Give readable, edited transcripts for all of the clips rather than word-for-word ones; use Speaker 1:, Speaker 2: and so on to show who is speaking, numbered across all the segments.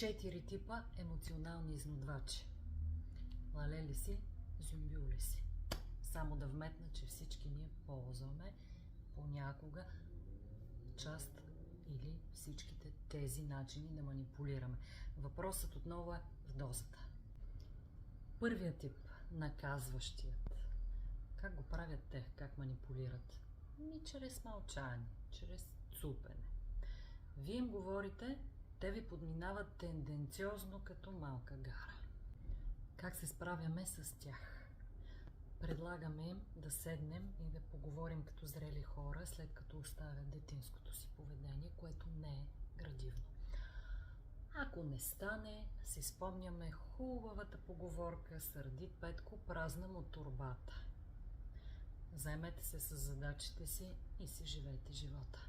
Speaker 1: 4 типа емоционални изнудвачи. Лалели си, зюмбюли си. Само да вметна, че всички ние ползваме понякога част или всичките тези начини да манипулираме. Въпросът отново е в дозата. Първият тип, наказващият. Как го правят те? Как манипулират? Чрез мълчание, чрез цупене. Вие им говорите, те ви подминават тенденциозно като малка гара. Как се справяме с тях? Предлагаме им да седнем и да поговорим като зрели хора, след като оставят детинското си поведение, което не е градивно. Ако не стане, си спомняме хубавата поговорка "Сърдит Петко, празна му торбата". Займете се с задачите си и си живейте живота.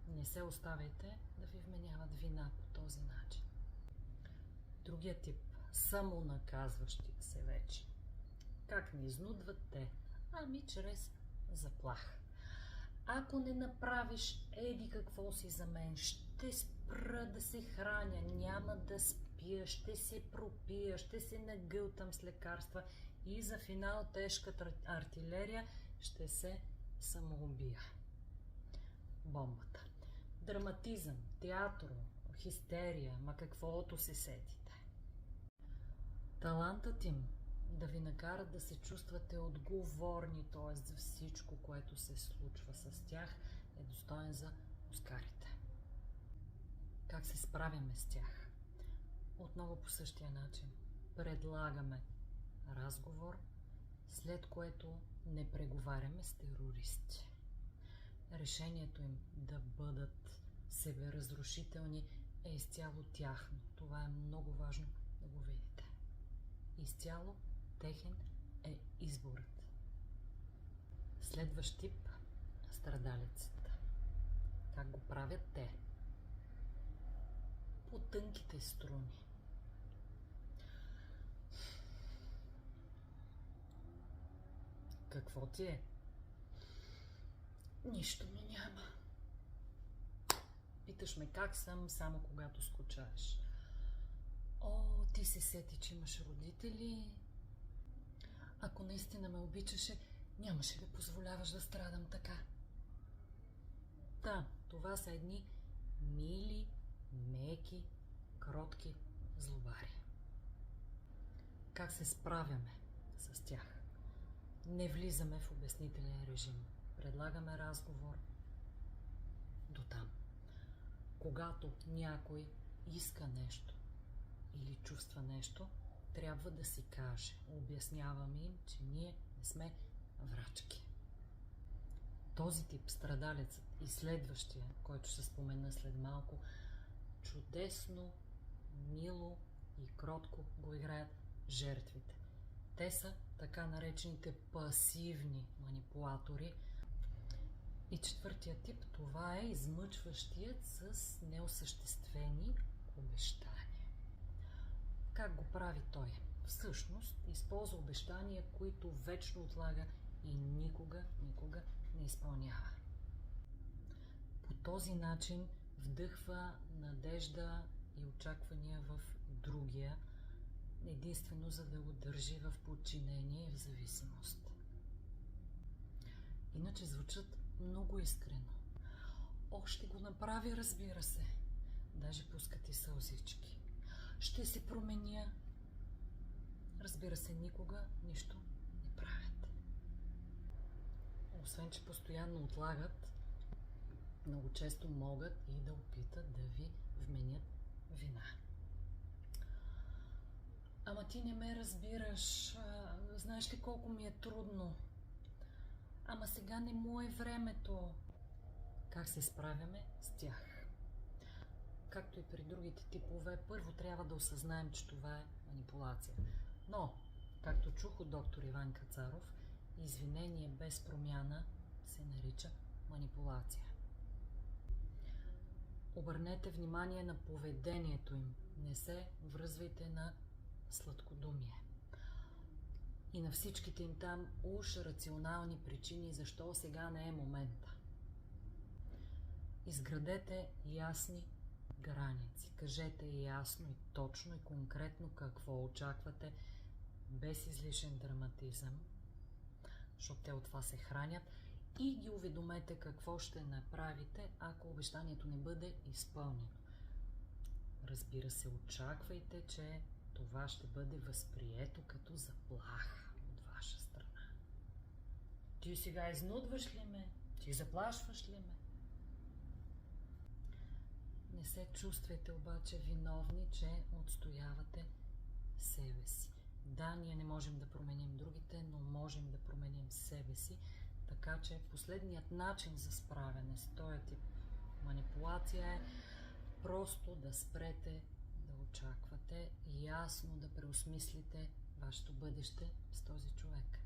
Speaker 1: Не се оставяйте да ви вменяват вина по този начин. Другия тип, самонаказващия се вече. Как ни изнудват те? Чрез заплаха. Ако не направиш еди какво си за мен, ще спра да се храня, няма да спя, ще се пропия, ще се нагълтам с лекарства и за финал тежката артилерия ще се самоубия. Бомбата. Драматизъм, театро, хистерия, каквото се сетите. Талантът им да ви накарат да се чувствате отговорни, т.е. за всичко, което се случва с тях, е достоен за Оскарите. Как се справяме с тях? Отново по същия начин. Предлагаме разговор, след което не преговаряме с терористи. Решението им да бъдат себеразрушителни е изцяло тяхно. Това е много важно да го видите. Изцяло техен е изборът. Следващ тип – страдалецът. Как го правят те? По тънките струни. Какво ти е? Нищо ми няма. Питаш ме как съм, само когато скучаеш. Ти се сети, че имаш родители. Ако наистина ме обичаше, нямаше да позволяваш да страдам така. Да, това са едни мили, меки, кротки злобари. Как се справяме с тях? Не влизаме в обяснителен режим. Предлагаме разговор дотам. Когато някой иска нещо или чувства нещо, трябва да си каже. Обясняваме им, че ние не сме врачки. Този тип страдалецът и следващия, който ще спомена след малко, чудесно, мило и кротко го играят жертвите. Те са така наречените пасивни манипулатори. И четвъртия тип, това е измъчващият с неосъществени обещания. Как го прави той? Всъщност използва обещания, които вечно отлага и никога не изпълнява. По този начин вдъхва надежда и очаквания в другия, единствено за да го държи в подчинение и в зависимост. Иначе звучат много искрено. Ще го направи, разбира се. Даже пускат и сълзички. Ще се променя. Разбира се, никога нищо не правят. Освен, че постоянно отлагат, много често могат и да опитат да ви вменят вина. Ти не ме разбираш. Знаеш ли колко ми е трудно? Сега не му е времето. Как се справяме с тях? Както и при другите типове, първо трябва да осъзнаем, че това е манипулация. Но, както чух от доктор Иван Кацаров, извинение без промяна се нарича манипулация. Обърнете внимание на поведението им. Не се връзвайте на сладкодумие. И на всичките им там уж рационални причини, защо сега не е момента. Изградете ясни граници. Кажете ясно и точно и конкретно какво очаквате, без излишен драматизъм, защото те от това се хранят, и ги уведомете какво ще направите, ако обещанието не бъде изпълнено. Разбира се, очаквайте, че това ще бъде възприето като заплаха от ваша страна. Ти сега изнудваш ли ме? Ти заплашваш ли ме? Не се чувствайте обаче виновни, че отстоявате себе си. Да, ние не можем да променим другите, но можем да променим себе си, така че последният начин за справяне с този тип манипулация е просто да спрете да очаквате и ясно да преосмислите вашето бъдеще с този човек.